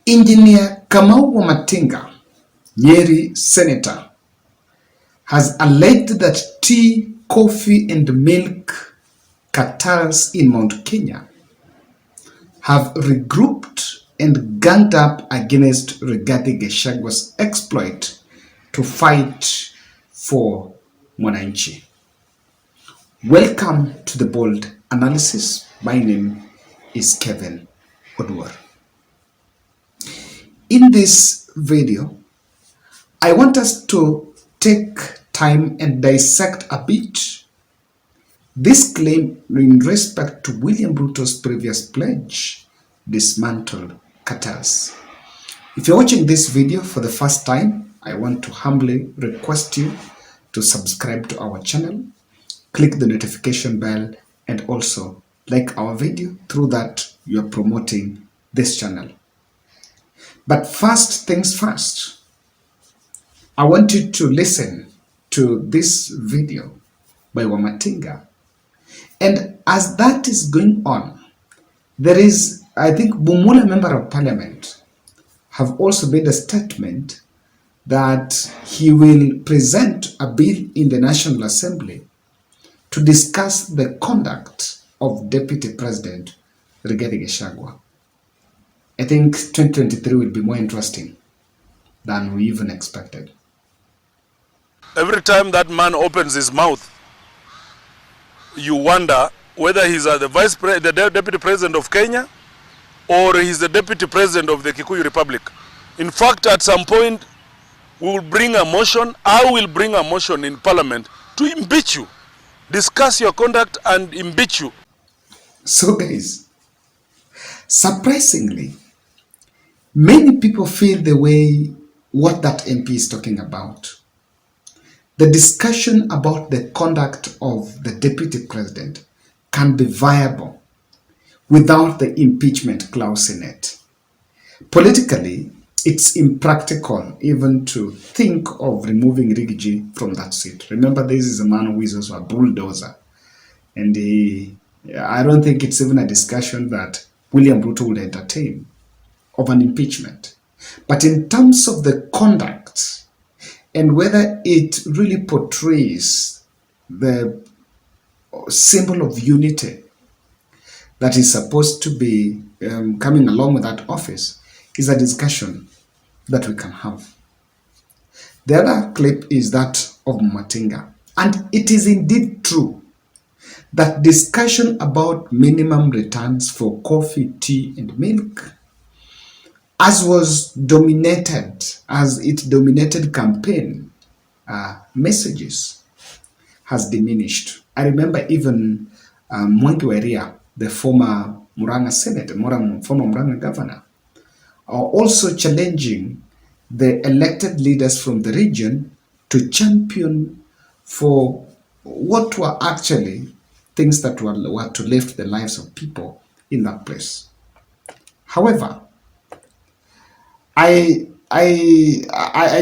Engineer Kamau Wamatinga, Nyeri Senator, has alleged that tea, coffee and milk cartels in Mount Kenya have regrouped and ganged up against Rigathi Gachagwa's exploit to fight for Mwananchi. Welcome to the Bold Analysis. My name is Kevin Oduor. In this video, I want us to take time and dissect a bit this claim in respect to William Ruto's previous pledge, dismantle cartels. If you're watching this video for the first time, I want to humbly request you to subscribe to our channel, click the notification bell, and also like our video. Through that, you are promoting this channel. But first things first, I want you to listen to this video by Wamatinga. And as that is going on, there is, I think, Bumula Member of Parliament have also made a statement that he will present a bill in the National Assembly to discuss the conduct of Deputy President Rigathi Gachagua. I think 2023 will be more interesting than we even expected. Every time that man opens his mouth, you wonder whether he's the Deputy President of Kenya or he's the Deputy President of the Kikuyu Republic. In fact, at some point, we will bring a motion, I will bring a motion in Parliament to impeach you, discuss your conduct and impeach you. So guys, surprisingly, many people feel the way what that MP is talking about. The discussion about the conduct of the Deputy President can be viable without the impeachment clause in it. Politically, it's impractical even to think of removing Rigathi from that seat. Remember, this is a man who is also a bulldozer. And I don't think it's even a discussion that William Ruto would entertain of an impeachment. But in terms of the conduct and whether it really portrays the symbol of unity that is supposed to be coming along with that office, is a discussion that we can have. The other clip is that of Matinga. And it is indeed true that discussion about minimum returns for coffee, tea, and milk, as it dominated campaign messages, has diminished. I remember even Mwangi Weria, the former Murang'a Senator, former Murang'a governor, are also challenging the elected leaders from the region to champion for what were actually things that were to lift the lives of people in that place. However, I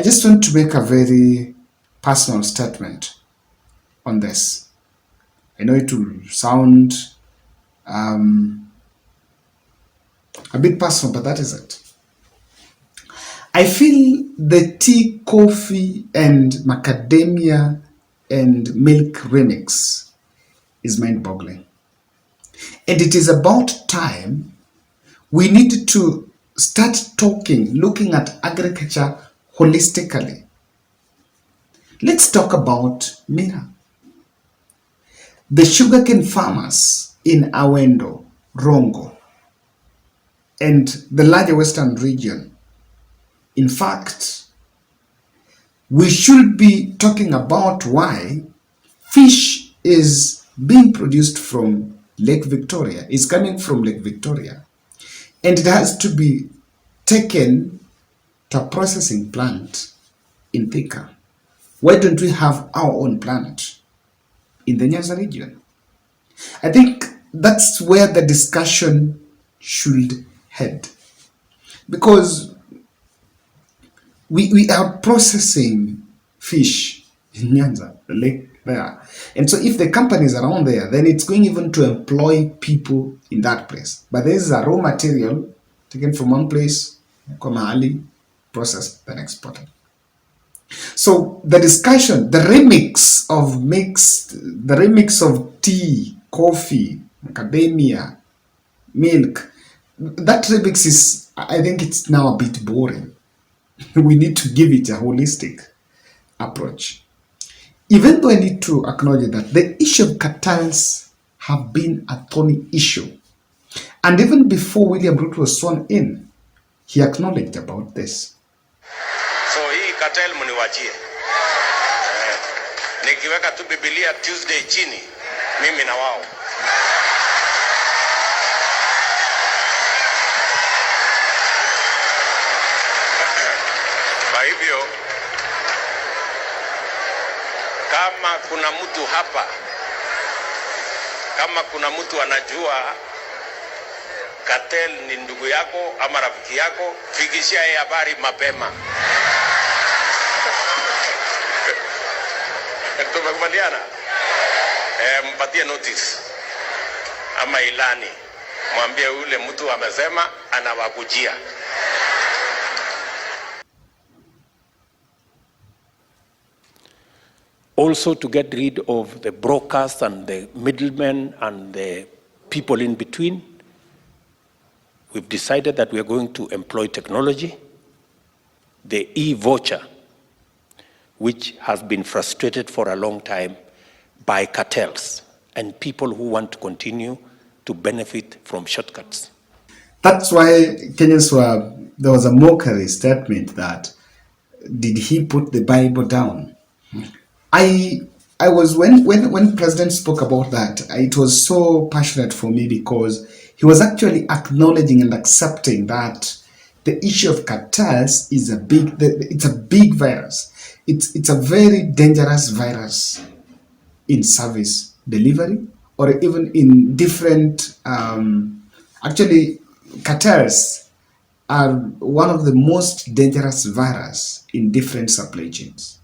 just want to make a very personal statement on this. I know it will sound a bit personal, but that is it. I feel the tea, coffee, and macadamia and milk remix is mind-boggling. And it is about time we need to start looking at agriculture holistically. Let's talk about Mira. The sugarcane farmers in Awendo, Rongo, and the larger western region. In fact, we should be talking about why fish is being produced from Lake Victoria, is coming from Lake Victoria, and it has to be taken to a processing plant in Thika. Why don't we have our own plant in the Nyanza region? I think that's where the discussion should head, because we are processing fish in Nyanza, the lake there. And so if the company is around there, then it's going even to employ people in that place. But there is a raw material taken from one place kwa mahali, processed, then exported. So the discussion, the remix of tea, coffee, macadamia, milk, that remix is, I think it's now a bit boring. We need to give it a holistic approach. Even though I need to acknowledge that the issue of cartels have been a thorny issue. And even before William Ruto was sworn in, he acknowledged about this. So hii cartel mniwachie. Nikiweka tu Biblia Tuesday chini, mimi na wao. Kwa hivyo kama kuna mtu hapa, kama kuna mtu anajua cartel ni ndugu yako ama rafiki yako, fikishia yeye habari mapema. Tumekubaliana? Mpatie notice ama ilani, mwambie ule mtu amesema anawakujia. Also to get rid of the brokers and the middlemen and the people in between, we've decided that we are going to employ technology, the e-voucher, which has been frustrated for a long time by cartels and people who want to continue to benefit from shortcuts. That's why there was a mockery statement that, did he put the Bible down? I was, when President spoke about that, it was so passionate for me because he was actually acknowledging and accepting that the issue of cartels is it's a big virus. It's a very dangerous virus in service delivery, or even in different, actually cartels are one of the most dangerous virus in different supply chains.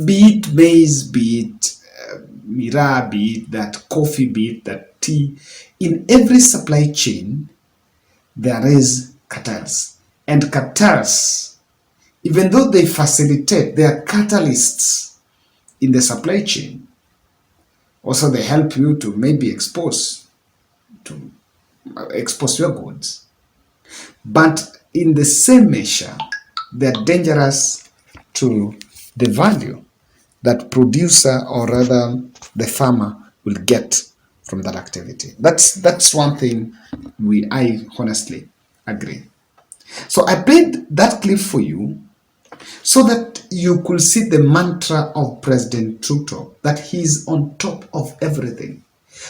Be it maize, be it miraa, be it that coffee, be it that tea. In every supply chain, there is cartels. And cartels, even though they facilitate, they are catalysts in the supply chain. Also, they help you to maybe expose your goods. But in the same measure, they're dangerous to the value that producer, or rather the farmer, will get from that activity. That's one thing I honestly agree. So I played that clip for you so that you could see the mantra of President Ruto, that he's on top of everything.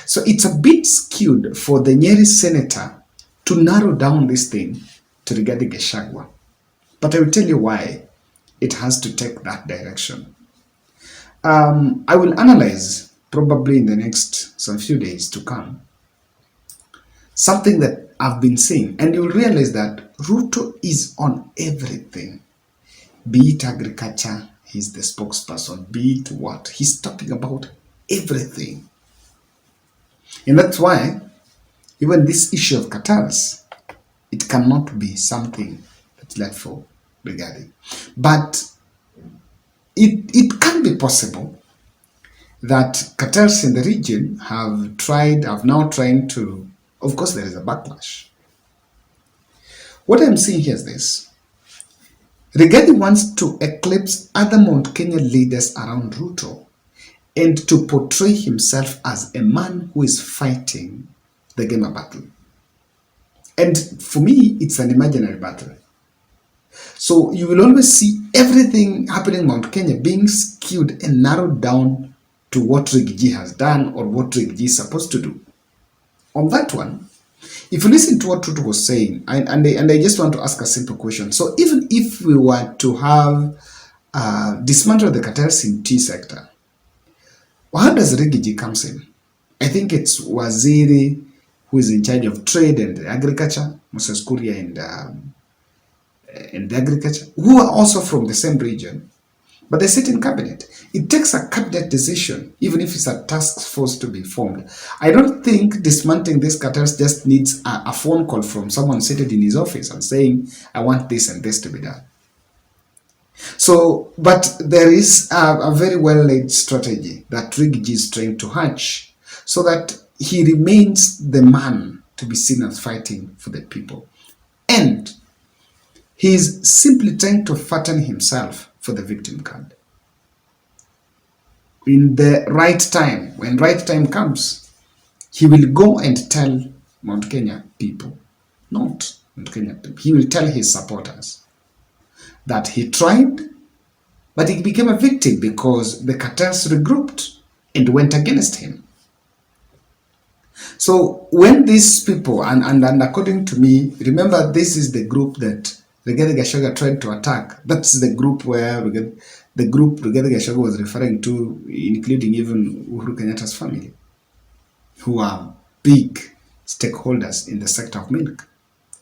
So it's a bit skewed for the Nyeri senator to narrow down this thing to Rigathi Gachagua. But I will tell you why it has to take that direction. I will analyze, probably in the next some few days to come, something that I've been saying, and you'll realize that Ruto is on everything. Be it agriculture, he's the spokesperson. Be it what, he's talking about everything. And that's why even this issue of cartels, it cannot be something that's left for Rigathi. But it can be possible that cartels in the region have now trying to, of course there is a backlash. What I'm seeing here is this. Rigathi wants to eclipse other Mount Kenya leaders around Ruto and to portray himself as a man who is fighting the game of battle. And for me, it's an imaginary battle. So you will always see everything happening in Mount Kenya being skewed and narrowed down to what Rigathi has done or what Rigathi is supposed to do. On that one, if you listen to what Ruto was saying, and I just want to ask a simple question. So even if we were to have dismantled the cartels in tea sector, how does Rigathi comes in? I think it's Waziri who is in charge of trade and agriculture, Moses Kuria and agriculture, who are also from the same region. but they sit in cabinet. It takes a cabinet decision, even if it's a task force to be formed. I don't think dismantling these cartels just needs a phone call from someone seated in his office and saying, I want this and this to be done. So, but there is a very well laid strategy that Rigathi is trying to hatch so that he remains the man to be seen as fighting for the people. And he's simply trying to fatten himself for the victim card. In the right time, when right time comes, he will go and tell Mount Kenya people, not Mount Kenya people, he will tell his supporters that he tried, but he became a victim because the cartels regrouped and went against him. So when these people, and according to me, remember this is the group that Rigathi Gachagua tried to attack. That's the group where Rigathi Gachagua was referring to, including even Uhuru Kenyatta's family, who are big stakeholders in the sector of milk.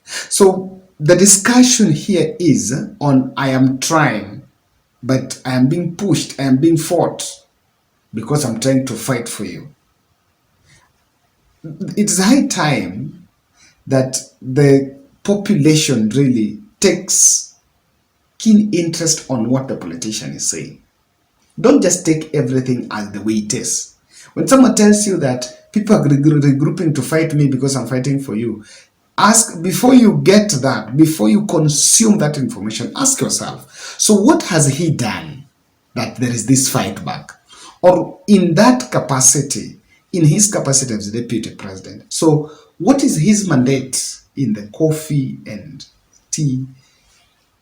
So the discussion here is on I am trying, but I am being pushed, I am being fought because I'm trying to fight for you. It's high time that the population really takes keen interest on what the politician is saying. Don't just take everything as the way it is. When someone tells you that people are regrouping to fight me because I'm fighting for you, ask, before you get that, before you consume that information, ask yourself, so what has he done that there is this fight back? Or in that capacity, in his capacity as deputy president, so what is his mandate in the coffee and tea?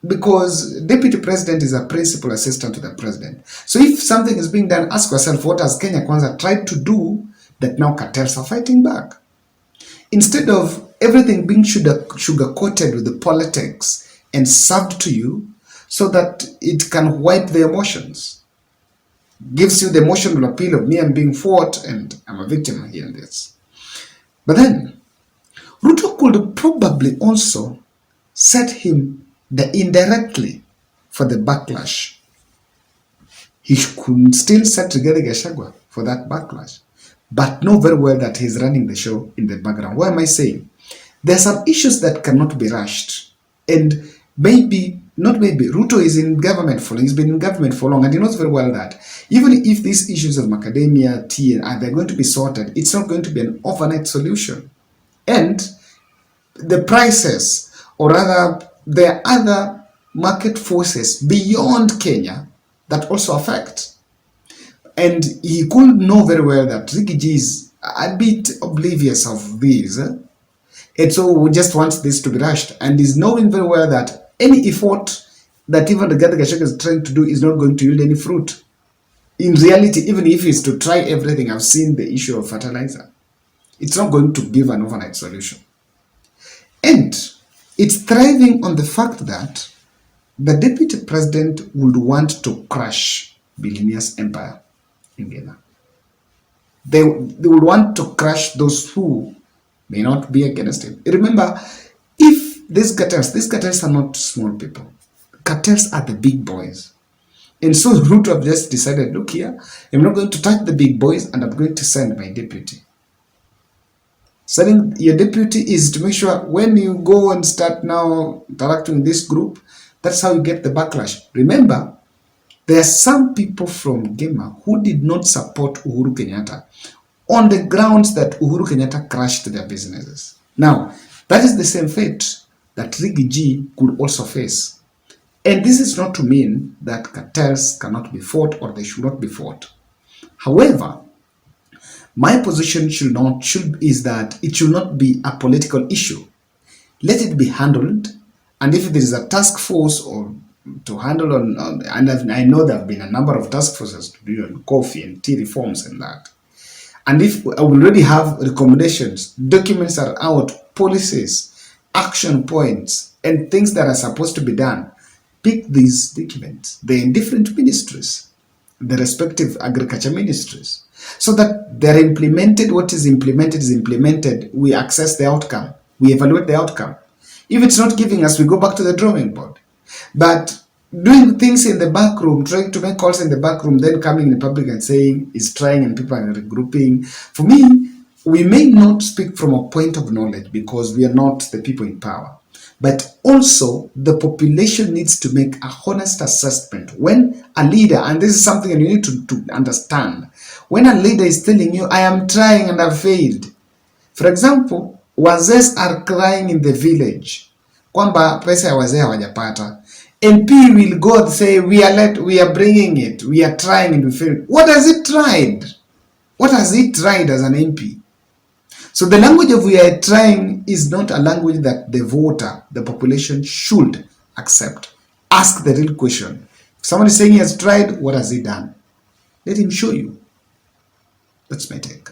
Because deputy president is a principal assistant to the president. So if something is being done, ask yourself, what has Kenya Kwanza tried to do that now cartels are fighting back? Instead of everything being sugar-coated with the politics and served to you so that it can wipe the emotions. Gives you the emotional appeal of me, I'm being fought and I'm a victim here in this. But then, Ruto could probably also set him indirectly for the backlash. He could still set Rigathi Gachagua for that backlash, but know very well that he's running the show in the background. What am I saying? There are some issues that cannot be rushed, and Ruto is in government for long. He's been in government for long, and he knows very well that even if these issues of macadamia, tea, and they're going to be sorted, it's not going to be an overnight solution. And the prices, or rather, there are other market forces beyond Kenya that also affect. And he could know very well that Rigathi is a bit oblivious of these. And so we just want this to be rushed. And he's knowing very well that any effort that even the Rigathi Gachagua is trying to do is not going to yield any fruit. In reality, even if it's to try everything, I've seen the issue of fertilizer. It's not going to give an overnight solution. And it's thriving on the fact that the deputy president would want to crush Billionaires' empire in Ghana. They would want to crush those who may not be against him. Remember, if these cartels are not small people. Cartels are the big boys. And so Ruto have just decided, look here, I'm not going to touch the big boys and I'm going to send my deputy. Sending your deputy is to make sure when you go and start now interacting with this group, that's how you get the backlash. Remember, there are some people from Gema who did not support Uhuru Kenyatta on the grounds that Uhuru Kenyatta crashed their businesses. Now, that is the same fate that Rigathi could also face. And this is not to mean that cartels cannot be fought or they should not be fought. However, my position is that it should not be a political issue. Let it be handled, and if there is a task force or to handle on and I know there have been a number of task forces to do on coffee and tea reforms and that. And if we already have recommendations, documents are out, policies, action points, and things that are supposed to be done, pick these documents. They're in different ministries, the respective agriculture ministries, so that they're implemented. What is implemented is implemented. We access the outcome. We evaluate the outcome. If it's not giving us, we go back to the drawing board. But doing things in the back room, trying to make calls in the back room, then coming in public and saying he's trying and people are regrouping. For me, we may not speak from a point of knowledge because we are not the people in power. But also, the population needs to make a honest assessment. When a leader, and this is something you need to understand, when a leader is telling you, I am trying and I've failed. For example, wazes are crying in the village kwamba pesa ya wazee hawajapata. MP will go and say we are bringing it, we are trying and we fail. What has he tried? What has he tried as an MP? So the language of we are trying is not a language that the voter, the population should accept. Ask the real question. If someone is saying he has tried, what has he done? Let him show you. That's my take.